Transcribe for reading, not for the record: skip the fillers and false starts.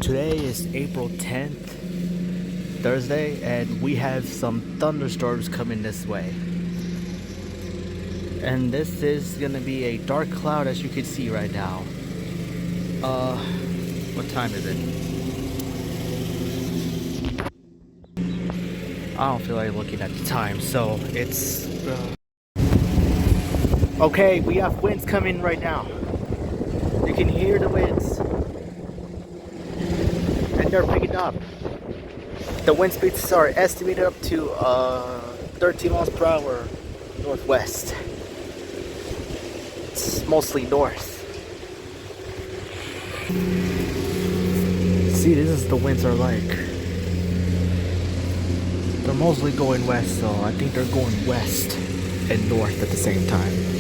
Today is April 10th, Thursday, and we have some thunderstorms coming this way. And this is gonna be a dark cloud, as you can see right now. What time is it? I don't feel like looking at the time, so it's okay, we have winds coming right now. You can hear the winds. And they're picking up. The wind speeds are estimated up to 13 miles per hour northwest. It's mostly north. See, this is the winds are like. They're mostly going west, so I think they're going west and north at the same time.